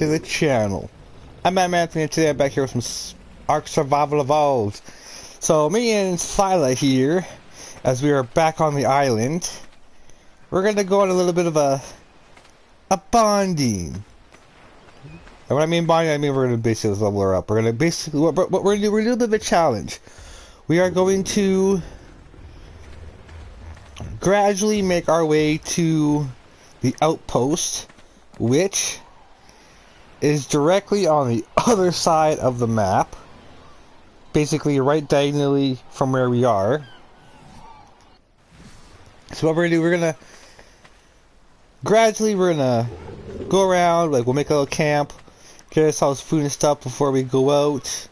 to the channel. I'm AdamAnthony, and today I'm back here with some Ark Survival Evolved. So me and Sila here, as we are back on the island, we're gonna go on a little bit of a bonding. And when I mean bonding, I mean we're gonna basically level her up. We're gonna basically what we're gonna do, we're gonna do a bit of a challenge. We are going to gradually make our way to the outpost, which is directly on the other side of the map, basically right diagonally from where we are. So what we're gonna do, we're gonna go around, like we'll make a little camp, get ourselves food and stuff before we go out,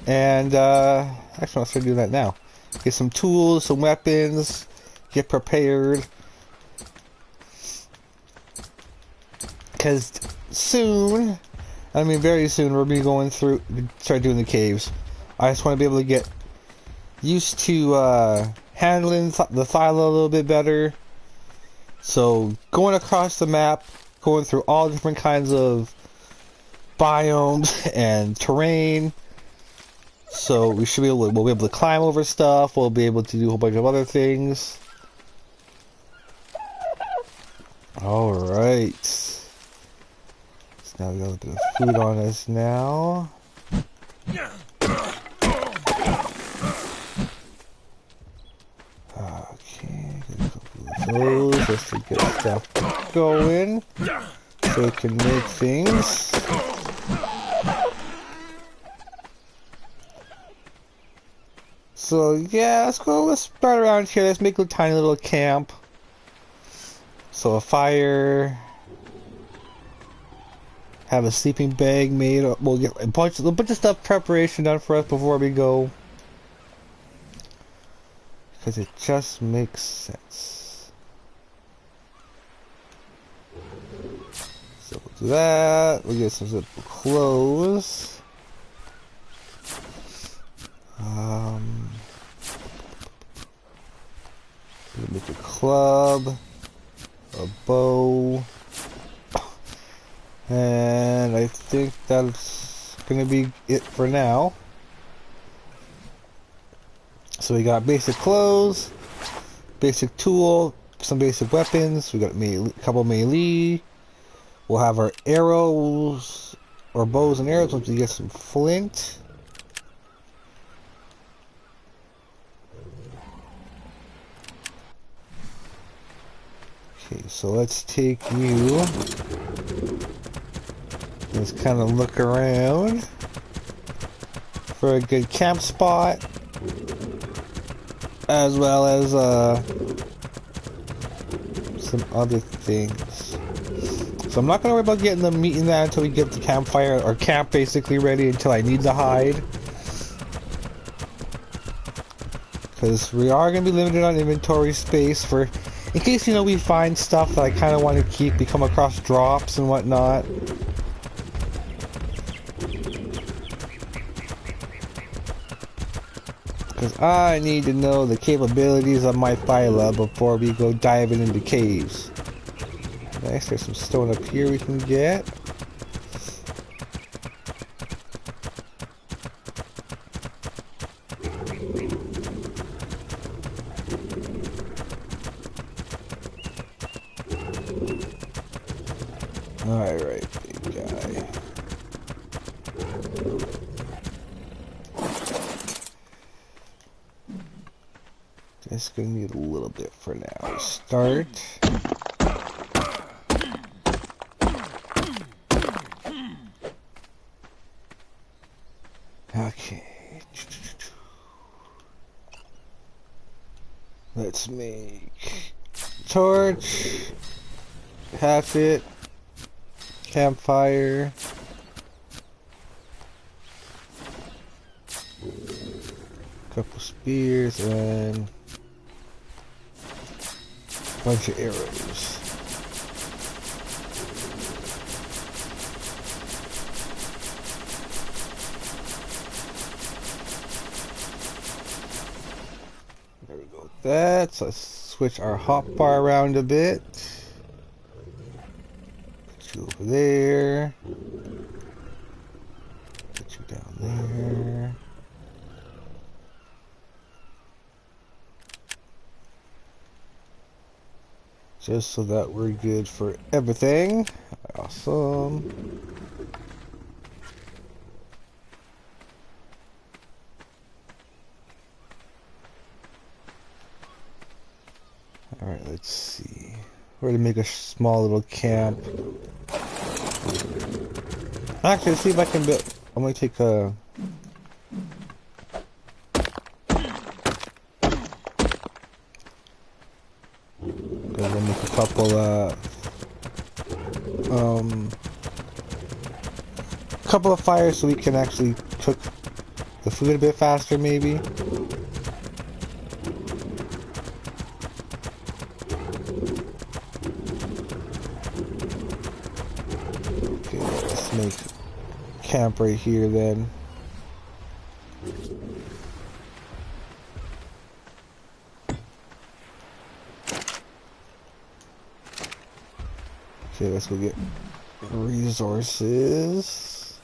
and actually I'll start doing that now. Get some tools, some weapons, get prepared, because soon, I mean very soon, we'll be going through, start doing the caves. I just want to be able to get used to handling the Thyla a little bit better. So going across the map, going through all different kinds of biomes and terrain. So we should be able to, we'll be able to climb over stuff, we'll be able to do a whole bunch of other things. Alright. So now we got a bit of food on us now. Okay, get a couple of those just to get stuff going, so we can make things. So yeah, let's start around here. Let's make a tiny little camp. So a fire, have a sleeping bag made. We'll get a bunch of stuff preparation done for us before we go, because it just makes sense. So we'll do that. We'll get some simple clothes. We'll make a club, a bow, and I think that's gonna be it for now. So we got basic clothes, basic tool, some basic weapons. We got a couple melee. We'll have our arrows, or bows and arrows once we get some flint. Okay, so let's take you. Let's kind of look around for a good camp spot, as well as some other things. So I'm not gonna worry about getting the meat in that until we get the campfire or camp basically ready, until I need the hide, because we are gonna be limited on inventory space for, in case, you know, we find stuff that I kind of want to keep. We come across drops and whatnot. Because I need to know the capabilities of my Thyla before we go diving into caves. Nice, there's some stone up here we can get. Alright, big guy. Just gonna need a little bit for now. Start. Okay. Let's make torch, hatchet, campfire, couple spears, and a bunch of arrows. that. So let's switch our hotbar around a bit. Put you over there. Just so that we're good for everything. Awesome. Alright, let's see. We're gonna make a small little camp. Actually, let's see if I can build. I'm gonna take a. Gonna make a couple of fires so we can actually cook the food a bit faster, maybe. Okay, let's make camp right here then. Okay, let's go get resources.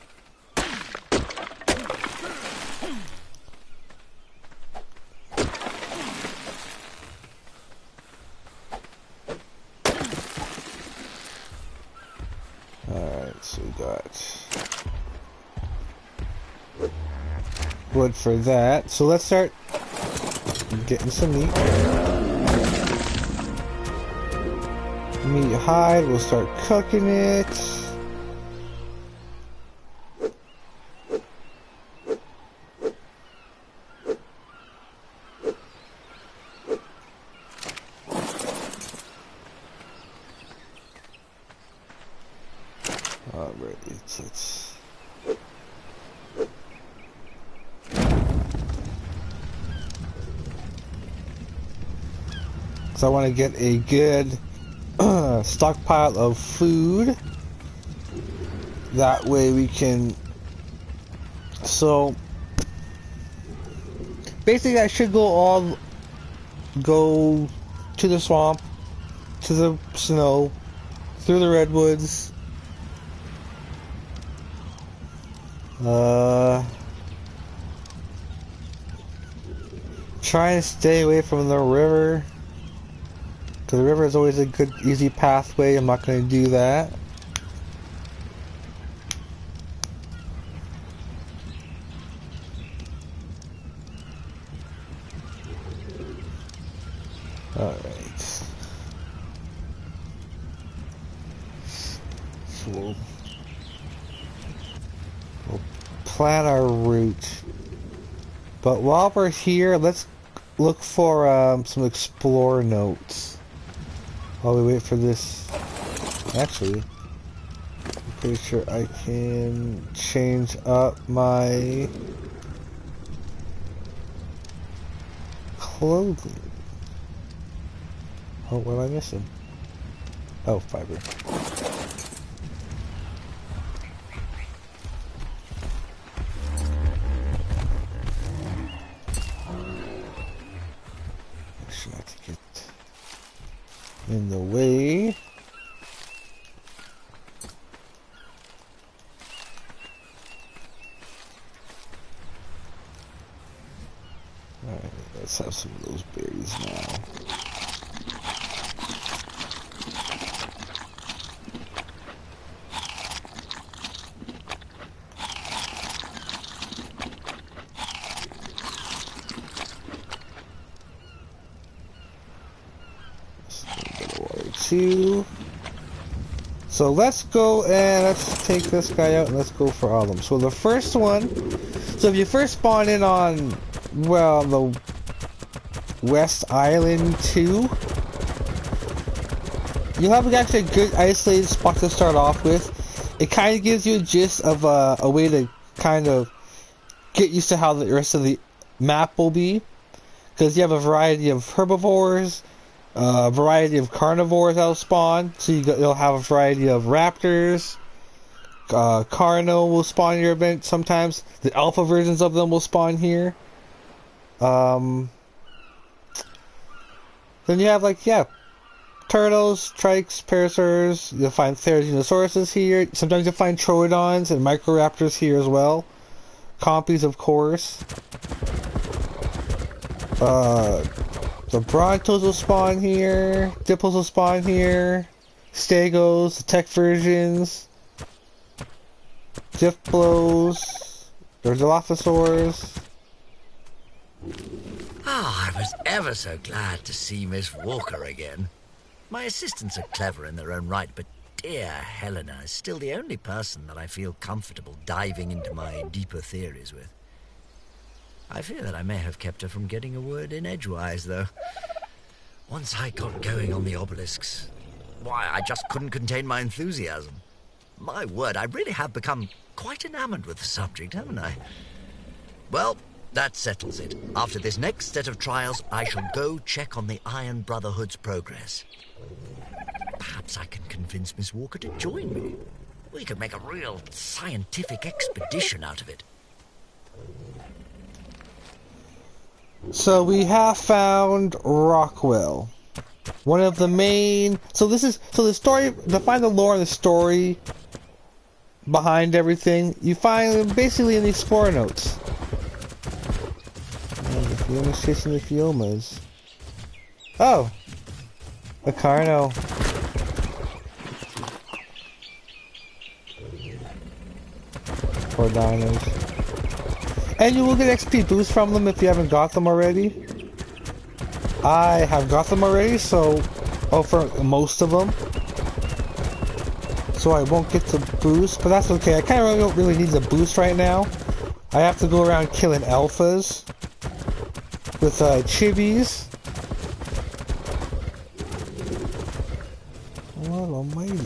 Alright, so we got wood for that. So let's start getting some meat. Meat hide, we'll start cooking it. Alright, let's so I want to get a good stockpile of food. That way we can. So basically, I should go to the swamp, to the snow, through the redwoods. Try and stay away from the river. The river is always a good, easy pathway. I'm not going to do that. Alright. So we'll plant our route. But while we're here, let's look for some explore notes. While we wait for this, actually, I'm pretty sure I can change up my clothing. Oh, what am I missing? Oh, fiber. Actually, I have to get in the way. Alright, let's have some of those berries now. So let's go and let's take this guy out and let's go for all of them. So the first one, so if you first spawn in on, well, the West Island 2, you have actually a good isolated spot to start off with. It kind of gives you a gist of a way to kind of get used to how the rest of the map will be, because you have a variety of herbivores, a variety of carnivores that'll spawn. So you'll have a variety of raptors. Carno will spawn in your event sometimes. The alpha versions of them will spawn here. Then you have turtles, trikes, parasaurs. You'll find Therizinosaurus here. Sometimes you'll find troodons and microraptors here as well. Compies, of course. The Brontos will spawn here. Dipples will spawn here. Stegos, the tech versions. Diplos. There's Dilophosaurs. Ah, I was ever so glad to see Miss Walker again. My assistants are clever in their own right, but dear Helena is still the only person that I feel comfortable diving into my deeper theories with. I fear that I may have kept her from getting a word in edgewise, though. Once I got going on the obelisks, why, I just couldn't contain my enthusiasm. My word, I really have become quite enamored with the subject, haven't I? Well, that settles it. After this next set of trials, I shall go check on the Iron Brotherhood's progress. Perhaps I can convince Miss Walker to join me. We could make a real scientific expedition out of it. So we have found Rockwell. One of the main... So the story... To find the lore and the story behind everything, you find basically in the Explorer notes. And the Fioma's chasing the Fiomas. Oh! A Carno. Poor dinos. And you will get XP boost from them if you haven't got them already. I have got them already, so... Oh, for most of them. So I won't get the boost, but that's okay. I kind of don't really need the boost right now. I have to go around killing alphas. With chibis. Lord almighty.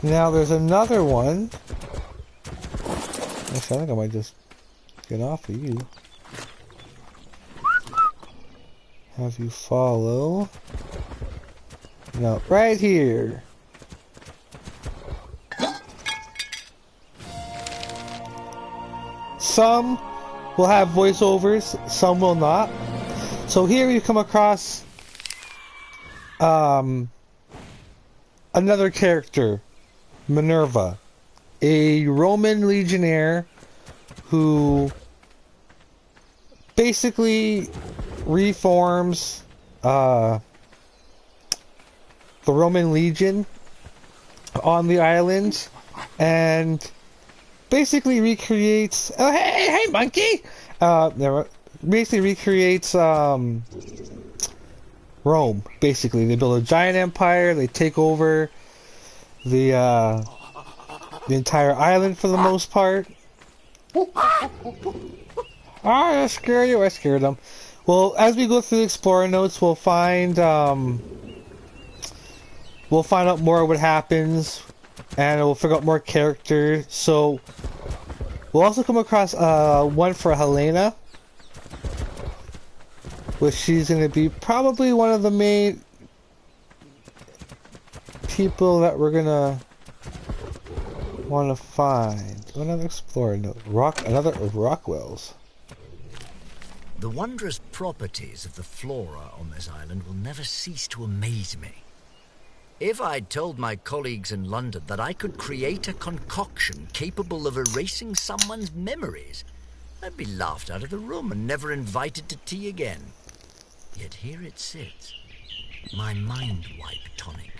Now there's another one. Actually, I think I might just get off of you. Have you follow. No, right here. Some will have voiceovers, some will not. So here you come across another character. Minerva, a Roman legionnaire who basically reforms the Roman Legion on the island and basically recreates... Oh, hey, monkey! Basically recreates Rome, basically. They build a giant empire, they take over the entire island for the most part. I scared you. I scared them. Well, as we go through the Explorer notes, we'll find out more of what happens, and we'll figure out more characters. So we'll also come across one for Helena, which she's going to be probably one of the main people that we're gonna want to find. Another Explorer note. Another of Rockwell's. The wondrous properties of the flora on this island will never cease to amaze me. If I'd told my colleagues in London that I could create a concoction capable of erasing someone's memories, I'd be laughed out of the room and never invited to tea again. Yet here it sits, my mind wipe tonic.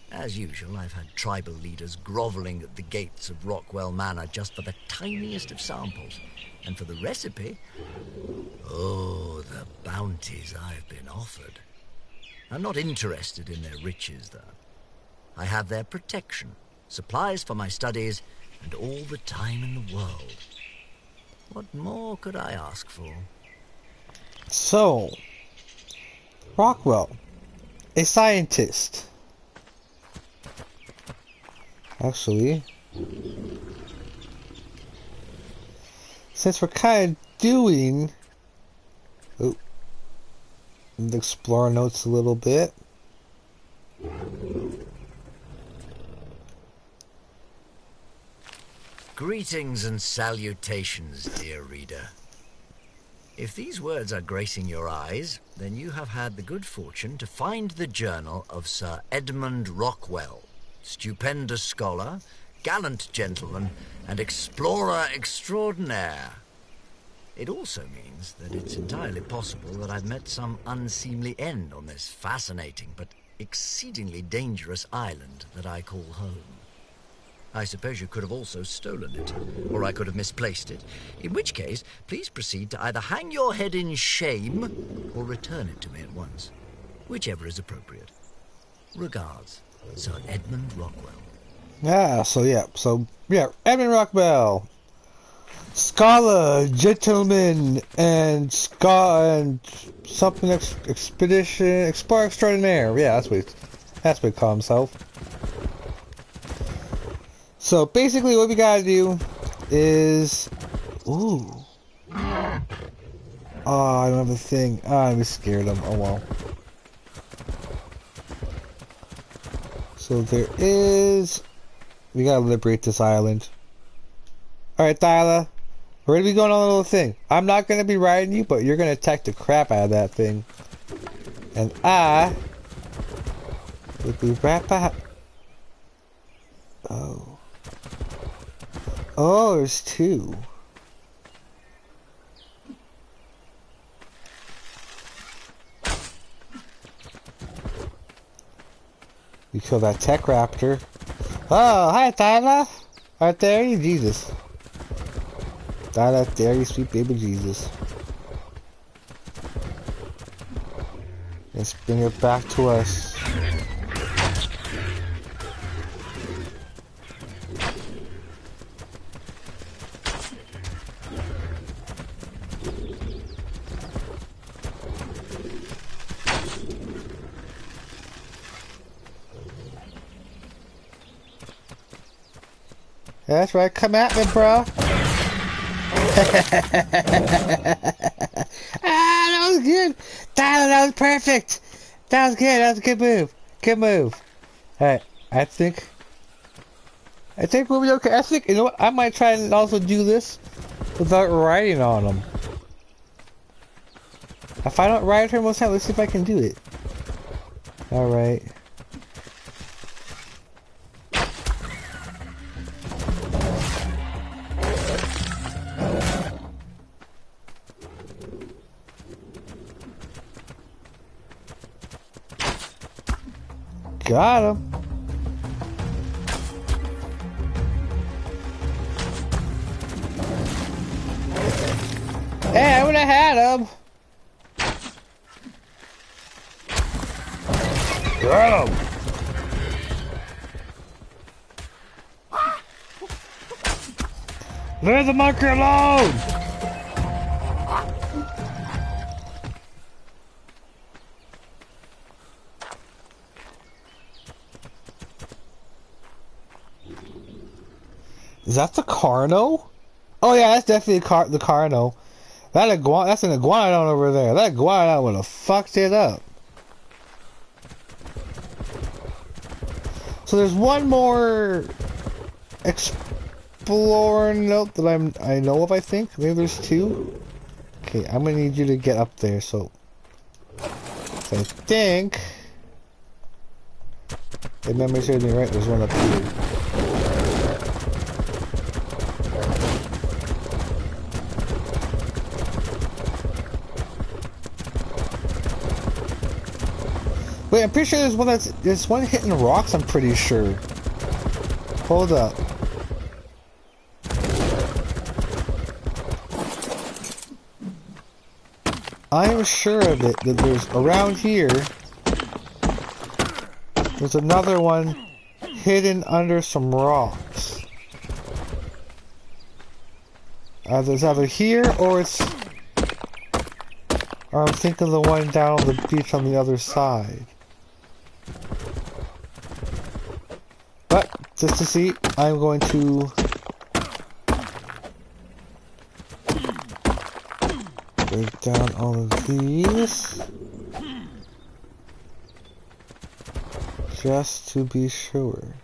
As usual, I've had tribal leaders groveling at the gates of Rockwell Manor just for the tiniest of samples. And for the recipe, oh, the bounties I've been offered. I'm not interested in their riches, though. I have their protection, supplies for my studies, and all the time in the world. What more could I ask for? So, Rockwell, a scientist. Actually, since we're kind of doing the Explorer notes a little bit, Greetings and salutations, dear reader. If these words are gracing your eyes, then you have had the good fortune to find the journal of Sir Edmund Rockwell, stupendous scholar, gallant gentleman and explorer extraordinaire. It also means that it's entirely possible that I've met some unseemly end on this fascinating but exceedingly dangerous island that I call home. I suppose you could have also stolen it, or I could have misplaced it, in which case, please proceed to either hang your head in shame or return it to me at once, whichever is appropriate. Regards, Sir Edmund Rockwell. Edmund Rockwell, scholar, gentleman, and something explorer extraordinaire. Yeah, that's what he called himself. So basically, what we gotta do is, oh, I don't have a thing. I scared him. Oh well. So we gotta liberate this island. Alright, Thyla, we're gonna be going on a little thing. I'm not gonna be riding you, but you're gonna attack the crap out of that thing. And I will be right back. Oh, there's two. We kill that tech raptor. Oh, hi, Thyla. Right there, you Jesus. Thyla, there you sweet baby Jesus. Let's bring it back to us. That's right, come at me, bro. That was good. That was perfect. That was good. That was a good move. Good move. Alright, I think we'll be okay. I think, you know what, I might try and also do this without riding on them. If I don't ride her most of the time, let's see if I can do it. Alright. Got him. Hey, I would have had him. Got him. Leave the monkey alone. Is that the Carno? Oh yeah, that's definitely the Carno. That's an iguanodon over there. That iguanodon would have fucked it up. So there's one more explorer note that I know of, I think. Maybe there's two. Okay, I'm gonna need you to get up there, so I think if memory serves me right, there's one up here. Wait, I'm pretty sure there's one hitting rocks, I'm pretty sure. Hold up. I am sure of it, that there's around here, there's another one hidden under some rocks. It's either here or I'm thinking the one down on the beach on the other side. But, just to see, I'm going to break down all of these. Just to be sure.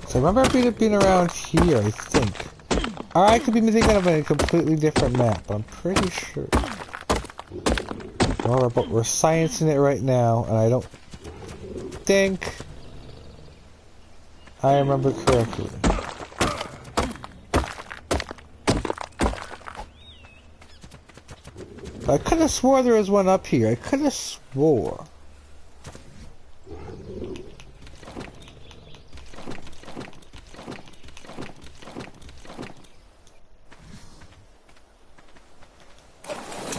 So I remember being around here, I think. Or I could be thinking of a completely different map, but I'm pretty sure. Well, but we're sciencing it right now, and I don't think I remember correctly. I could have swore there was one up here. I could have swore.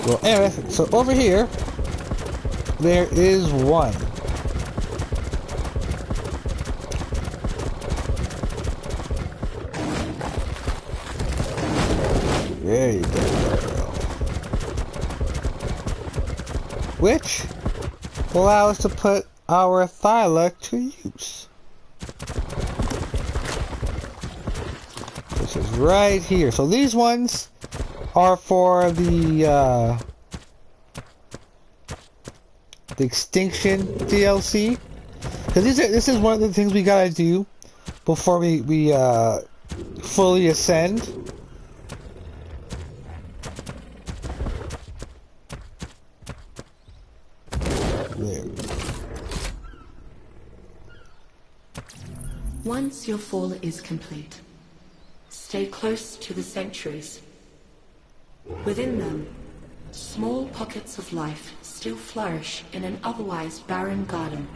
Well, anyway, so over here, there is one. There you go. Which will allow us to put our thyla to use. Which is right here. So these ones are for the Extinction DLC. Because this is one of the things we gotta do before we fully ascend. Once your fall is complete, stay close to the sanctuaries. Within them, small pockets of life still flourish in an otherwise barren garden.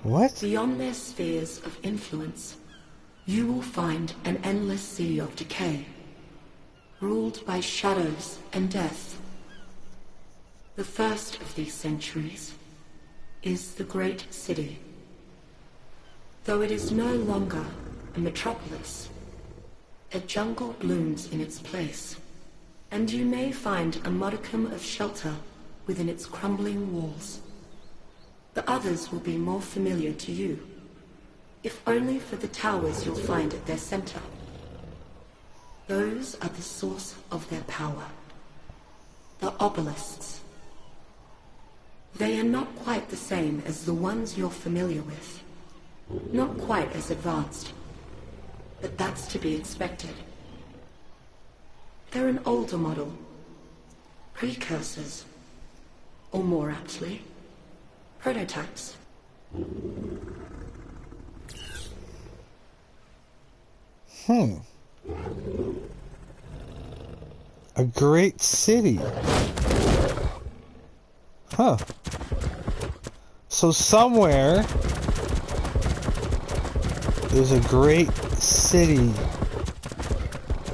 What? Beyond their spheres of influence, you will find an endless sea of decay, ruled by shadows and death. The first of these sanctuaries is the Great City. Though it is no longer a metropolis, a jungle blooms in its place, and you may find a modicum of shelter within its crumbling walls. The others will be more familiar to you, if only for the towers you'll find at their center. Those are the source of their power, the obelisks. They are not quite the same as the ones you're familiar with. Not quite as advanced, but that's to be expected. They're an older model, precursors, or more aptly, prototypes. A great city. Huh. So somewhere there's a great city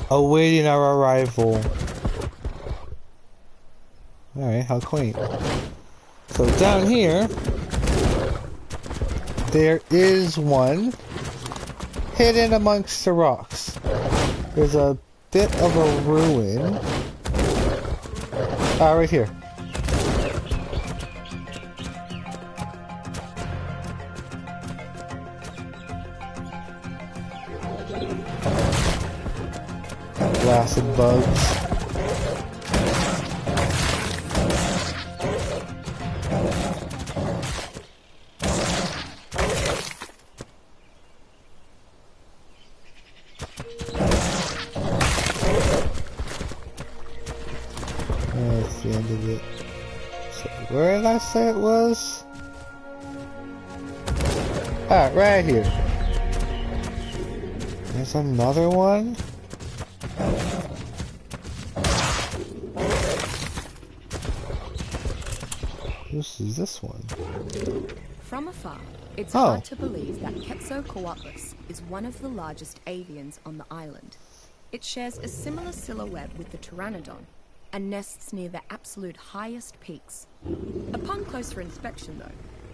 awaiting our arrival. Alright, how quaint. So down here, there is one hidden amongst the rocks. There's a bit of a ruin. Right here. Blasted bugs. That's the end of it. So where did I say it was? Alright, right here. There's another one. This is this one. From afar, it's hard to believe that Quetzalcoatlus is one of the largest avians on the island. It shares a similar silhouette with the pteranodon and nests near the absolute highest peaks. Upon closer inspection, though,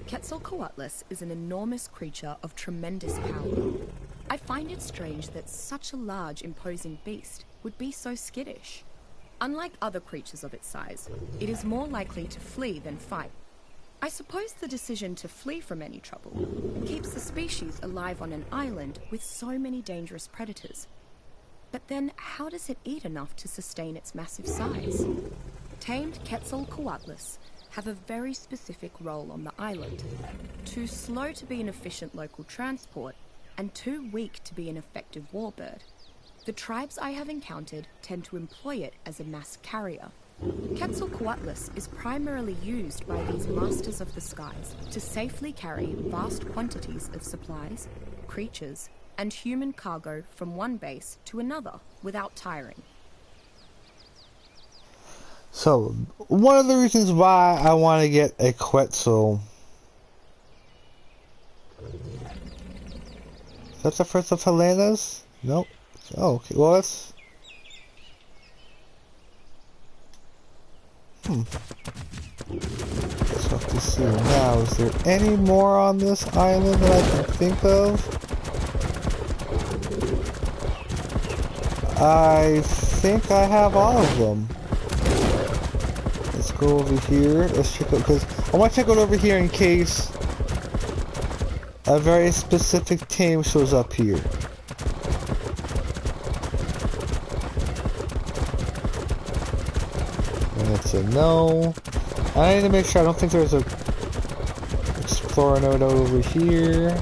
Quetzalcoatlus is an enormous creature of tremendous power. I find it strange that such a large, imposing beast would be so skittish. Unlike other creatures of its size, it is more likely to flee than fight. I suppose the decision to flee from any trouble keeps the species alive on an island with so many dangerous predators. But then, how does it eat enough to sustain its massive size? Tamed Quetzalcoatlus have a very specific role on the island. Too slow to be an efficient local transport, and too weak to be an effective warbird. The tribes I have encountered tend to employ it as a mass carrier. Quetzalcoatlus is primarily used by these masters of the skies to safely carry vast quantities of supplies, creatures and human cargo from one base to another without tiring. So, one of the reasons why I want to get a Quetzal. Is that the first of Helena's? Nope. Oh, okay. Well, let's... Let's have to see. Now, is there any more on this island that I can think of? I think I have all of them. Let's go over here. Let's check out, because I want to check out over here in case a very specific team shows up here. And it's a no. I need to make sure. I don't think there's a explorer node over here.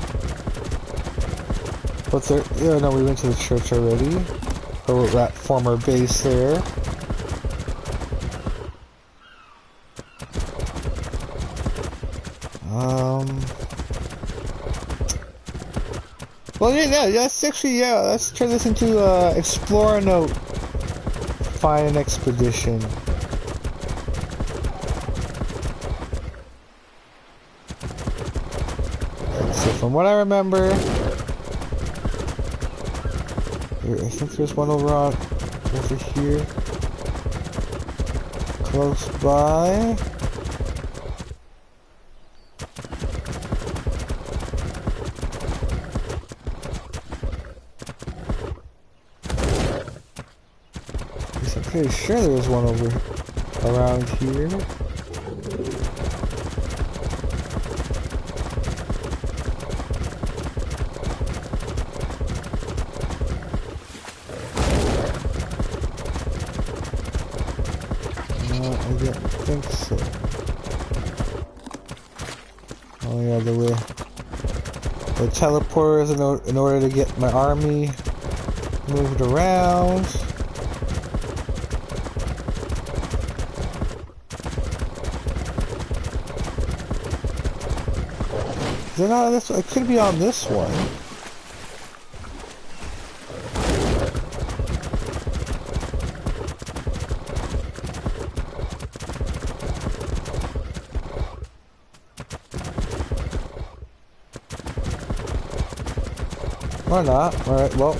But there, yeah, no, we went to the church already. Or that former base there. Well, yeah, that's actually, yeah, let's turn this into Explorer Note. Find an expedition. So, from what I remember, I think there's one over here. Close by. I'm pretty sure there was one over around here. No, I don't think so. Oh yeah, the teleporters in order to get my army moved around. They're not this. It could be on this one. Or not. Alright, well.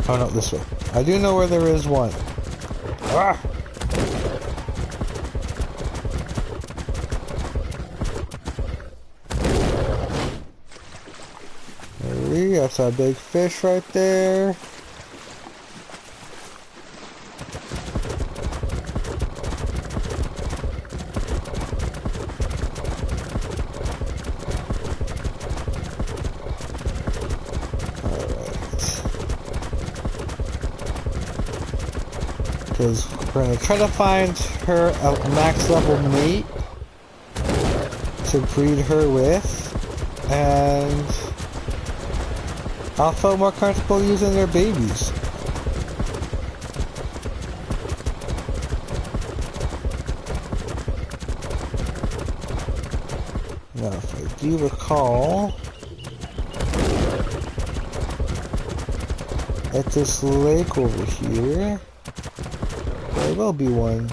Oh no, this way. I do know where there is one. Ah! That's a big fish right there. Because we're going to try to find her a max level mate to breed her with, and I'll feel more comfortable using their babies. Now, if I do recall, at this lake over here, there will be one.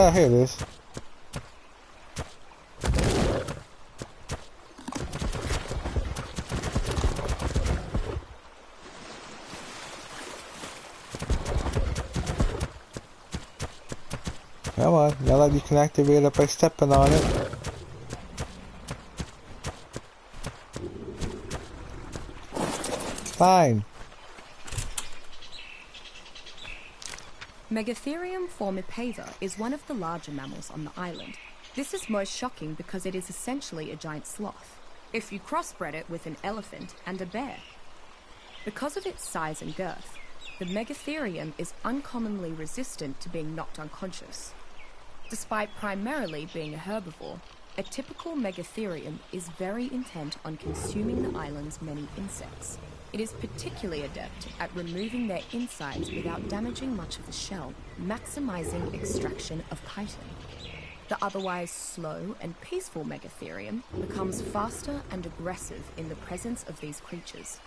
Ah, here it is. Come on, now that you can activate it by stepping on it. Fine. Megatherium formipava is one of the larger mammals on the island. This is most shocking because it is essentially a giant sloth, if you crossbred it with an elephant and a bear. Because of its size and girth, the Megatherium is uncommonly resistant to being knocked unconscious. Despite primarily being a herbivore, a typical megatherium is very intent on consuming the island's many insects. It is particularly adept at removing their insides without damaging much of the shell, maximizing extraction of chitin. The otherwise slow and peaceful megatherium becomes faster and aggressive in the presence of these creatures.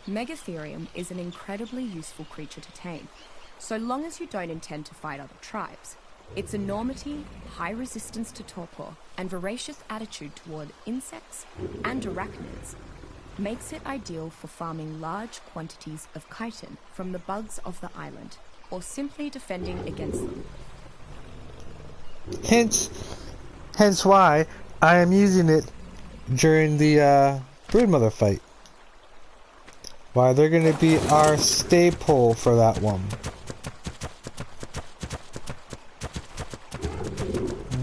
Megatherium is an incredibly useful creature to tame, so long as you don't intend to fight other tribes. Its enormity, high resistance to torpor, and voracious attitude toward insects and arachnids makes it ideal for farming large quantities of chitin from the bugs of the island, or simply defending against them. Hence why I am using it during the broodmother fight. Why, they're going to be our staple for that one.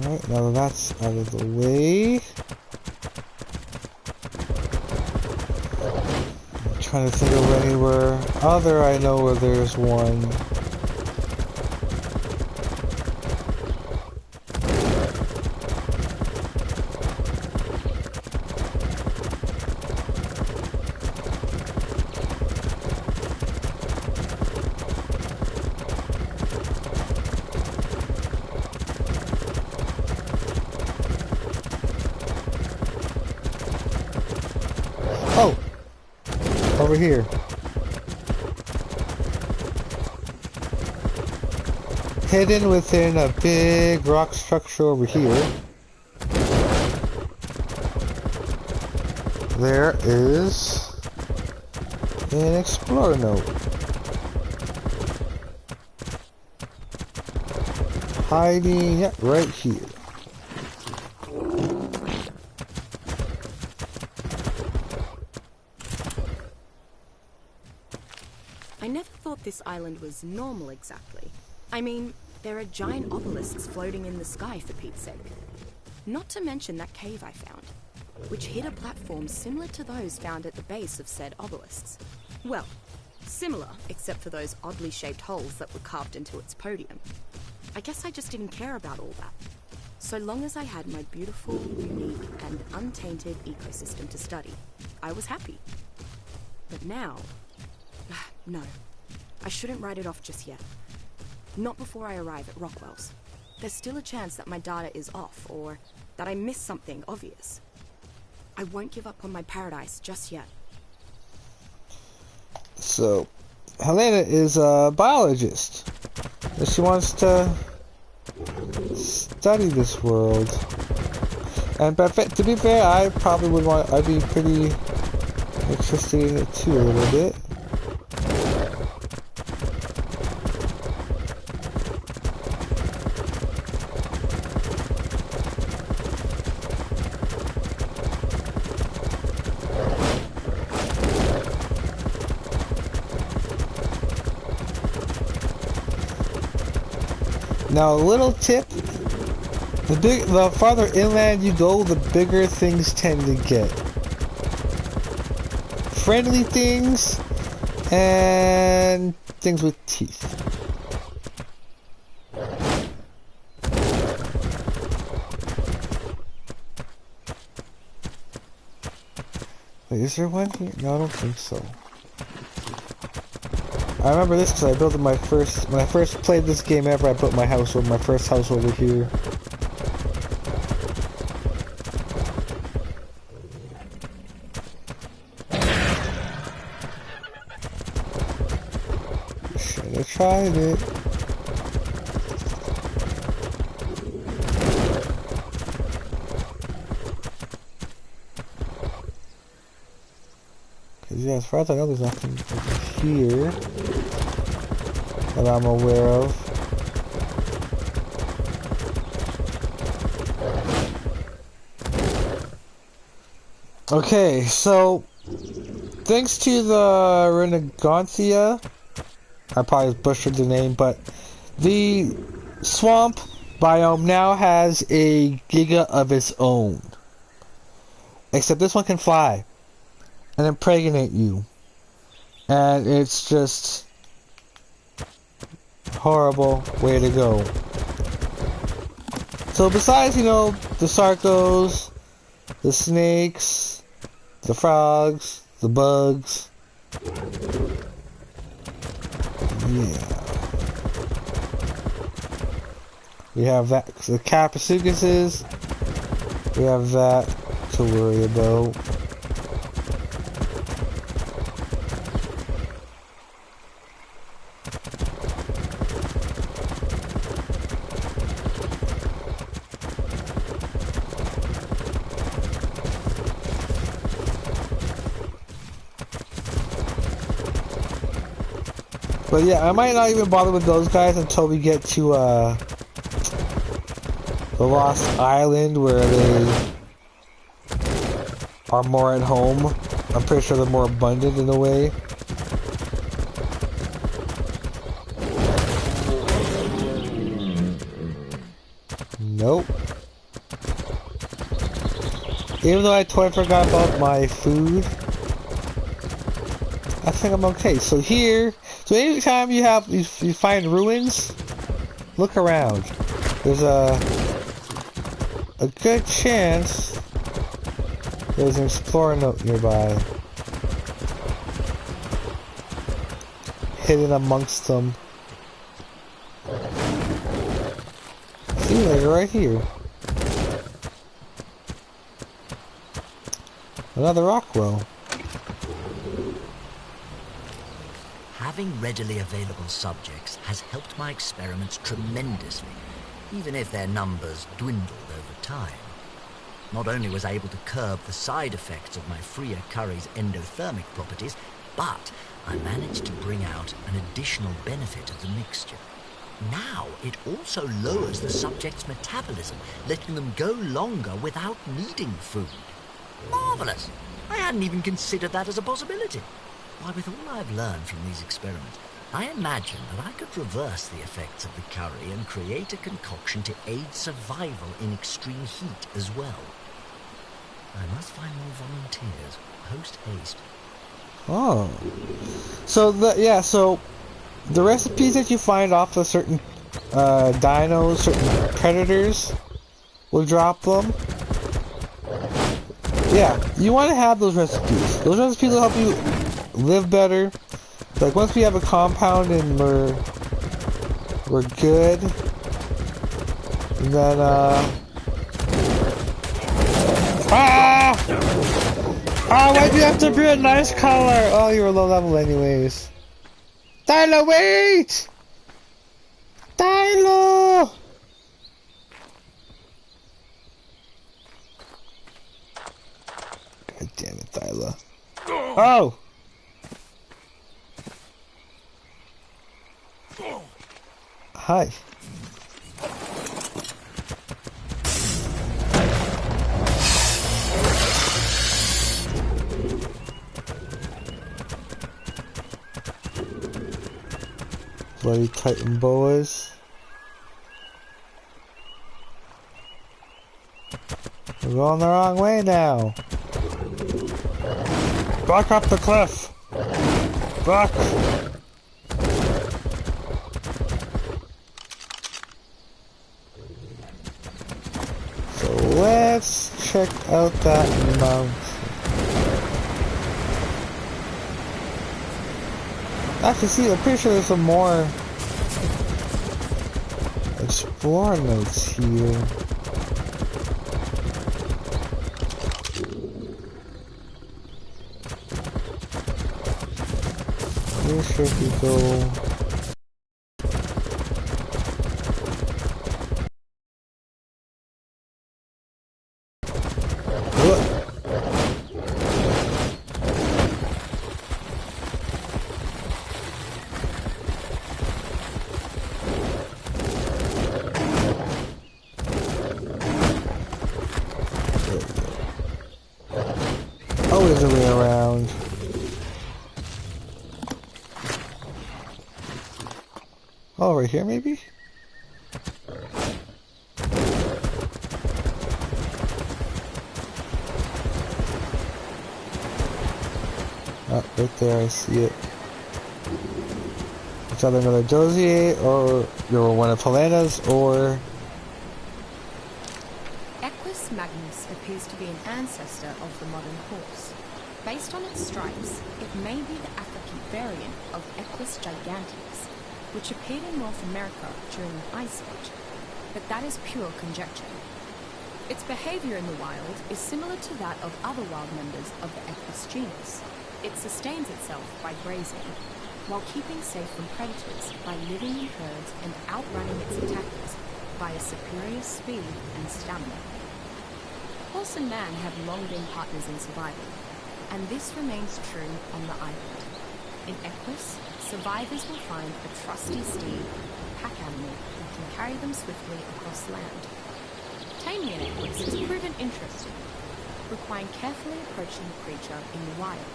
Alright, now that's out of the way. I'm trying to think of anywhere other I know where there's one. Over here. Hidden within a big rock structure over here. There is an explorer note. Hiding right here. I never thought this island was normal exactly. I mean, there are giant obelisks floating in the sky for Pete's sake. Not to mention that cave I found, which hid a platform similar to those found at the base of said obelisks. Well, similar, except for those oddly shaped holes that were carved into its podium. I guess I just didn't care about all that. So long as I had my beautiful, unique, and untainted ecosystem to study, I was happy. But now... no, I shouldn't write it off just yet. Not before I arrive at Rockwell's. There's still a chance that my data is off, or that I missed something obvious. I won't give up on my paradise just yet. So, Helena is a biologist. She wants to study this world. And but to be fair, I probably would want, I'd be pretty interested in it too a little bit. Now, a little tip: the farther inland you go, the bigger things tend to get. Friendly things and things with teeth. Wait, is there one here? No, I don't think so. I remember this because I built when I first played this game ever. I built my first house over here. Should have tried it. Because yeah, as far as I know, there's nothing over here that I'm aware of. Okay, so thanks to the Renegonthia, I probably butchered the name, but the swamp biome now has a giga of its own. Except this one can fly and impregnate you. And it's just horrible way to go. So besides, you know, the sarcos, the snakes, the frogs, the bugs, yeah. We have that, the Capasucuses, we have that to worry about. But yeah, I might not even bother with those guys until we get to the Lost Island where they are more at home. I'm pretty sure they're more abundant in a way. Nope. Even though I totally forgot about my food, I think I'm okay. So here, so anytime you find ruins, look around. There's a good chance there's an explorer note nearby, hidden amongst them. See you later, right here. Another Rockwell. Having readily available subjects has helped my experiments tremendously, even if their numbers dwindled over time. Not only was I able to curb the side effects of my freer curry's endothermic properties, but I managed to bring out an additional benefit of the mixture. Now it also lowers the subject's metabolism, letting them go longer without needing food. Marvelous! I hadn't even considered that as a possibility. Why, with all I've learned from these experiments, I imagine that I could reverse the effects of the curry and create a concoction to aid survival in extreme heat as well. I must find more volunteers. Post haste. Oh. So so the recipes that you find off of certain dinos, certain predators, will drop them. Yeah, you want to have those recipes. Those recipes will help you live better. Like once we have a compound and we're good, and then why'd you have to be a nice color? Oh, you were low level anyways. Tyler, wait! Tyler! God damn it, Tyler. Oh! Hi. Bloody Titan boas. We're going the wrong way now. Back up the cliff. Back. So let's check out that mountain. Actually, see, I'm pretty sure there's some more explorer notes here. Pretty sure if we go... Always a way around. Oh, right here maybe? Oh, right there, I see it. It's either another dossier, or one of Helena's, or Equus magnus appears to be an ancestor of the modern horse. Based on its stripes, it may be the African variant of Equus giganteus, which appeared in North America during the Ice Age, but that is pure conjecture. Its behavior in the wild is similar to that of other wild members of the Equus genus. It sustains itself by grazing, while keeping safe from predators by living in herds and outrunning its attackers via superior speed and stamina. Horse and man have long been partners in survival, and this remains true on the island. In Equus, survivors will find a trusty steed, a pack animal that can carry them swiftly across land. Taming an Equus has proven interesting, requiring carefully approaching the creature in the wild,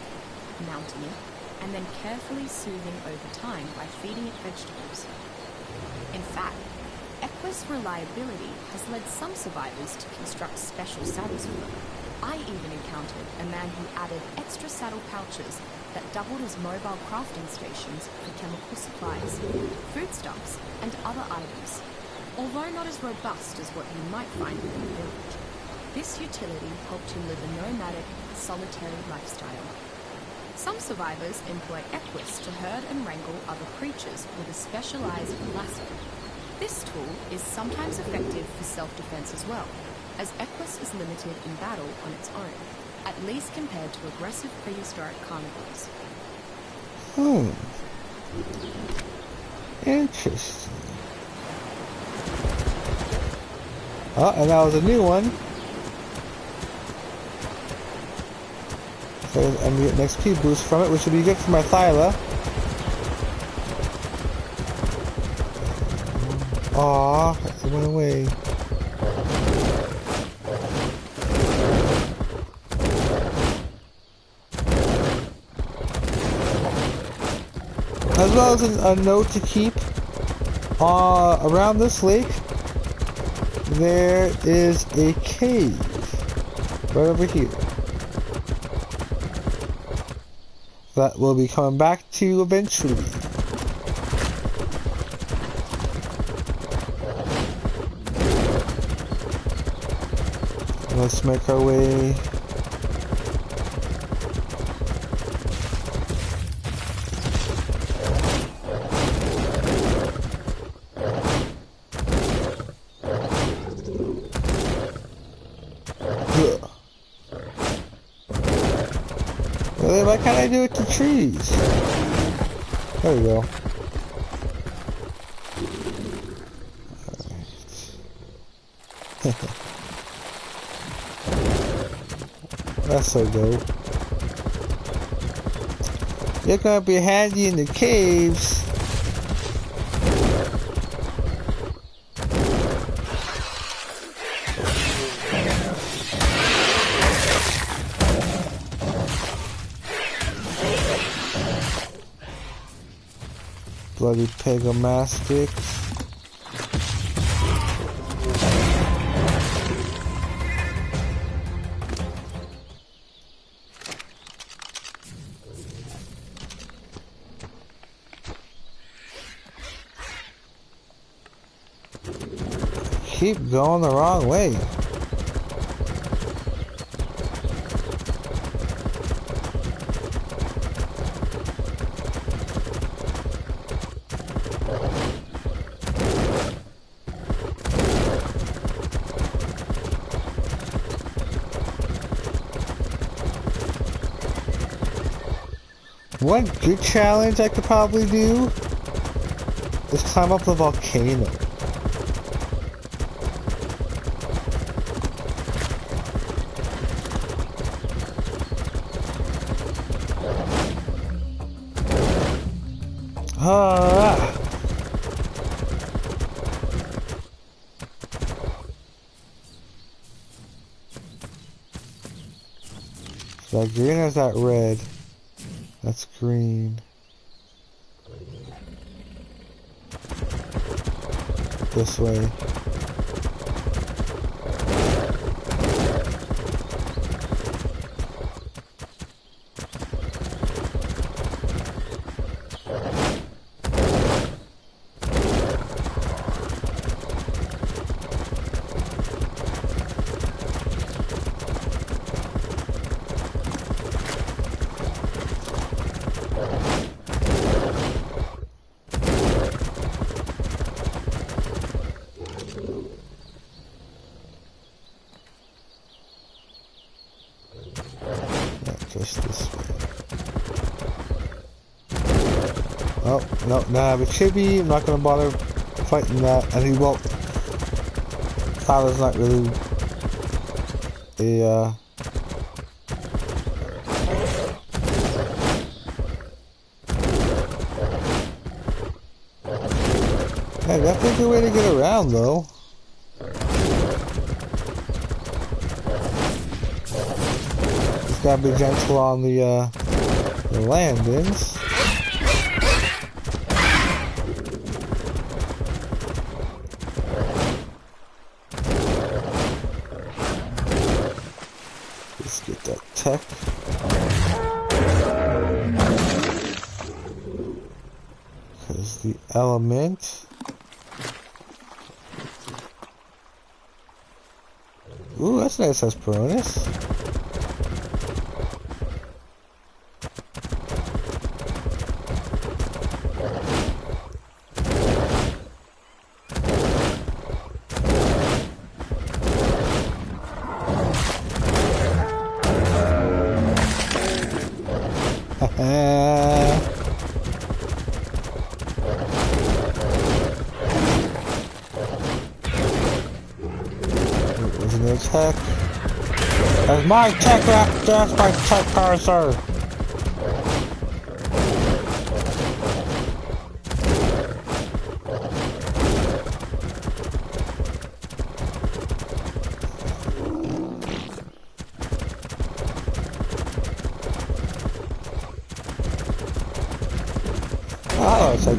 mounting it, and then carefully soothing over time by feeding it vegetables. In fact, Equus reliability has led some survivors to construct special saddles for them. I even encountered a man who added extra saddle pouches that doubled as mobile crafting stations for chemical supplies, foodstuffs, and other items. Although not as robust as what you might find within a village, this utility helped him live a nomadic, solitary lifestyle. Some survivors employ Equus to herd and wrangle other creatures with a specialized lasso. This tool is sometimes effective for self-defense as well, as Equus is limited in battle on its own, at least compared to aggressive prehistoric carnivores. Interesting. Oh, and that was a new one. So I'm gonna get an XP boost from it, which would be good for my Thyla. Aww, it went away. As well as a note to keep around this lake, there is a cave right over here that we'll be coming back to eventually. Let's make our way. Really, why can't I do it to trees? There we go. That's so dope. You're gonna be handy in the caves. Bloody Pegomastics. Keep going the wrong way. One good challenge I could probably do is climb up the volcano. Is that green or is that red? That's green. This way. guess this way. Oh, no, now I have a chibi. I'm not gonna bother fighting that. And he won't. Tyler's not really a, Hey, that's a good way to get around, though. Just gotta be gentle on the landings. Let's get that tech. Because the element... Ooh, that's nice, Hesperornis. Tech. That's my tech raptor, that's my tech cursor. Oh, it's like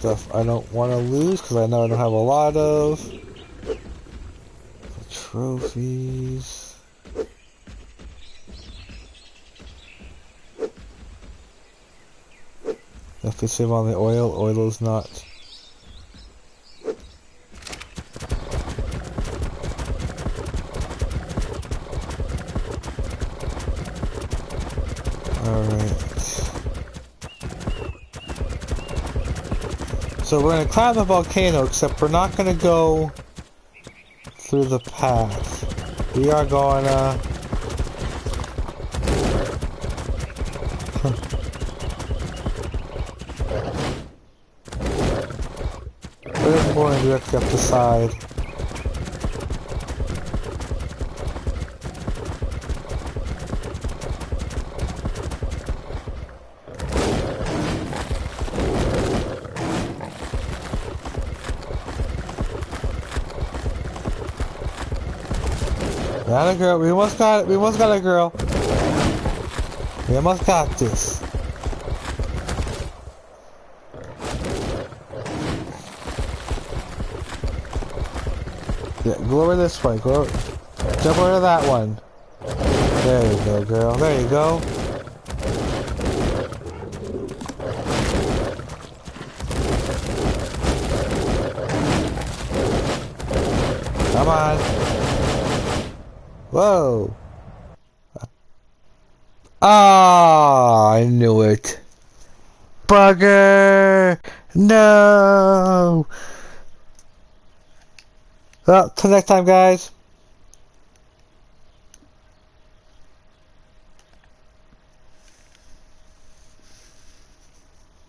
stuff I don't want to lose because I know I don't have a lot of trophies. If it's him on the oil is not. So we're going to climb the volcano, except we're not going to go through the path. We are going we're going directly up the side. Got a girl. We almost got it. We almost got a girl. We almost got this. Yeah, go over this way. Go over. Jump over to that one. There you go, girl. There you go. Come on. Whoa. Ah, I knew it. Bugger! No! Well, till next time, guys.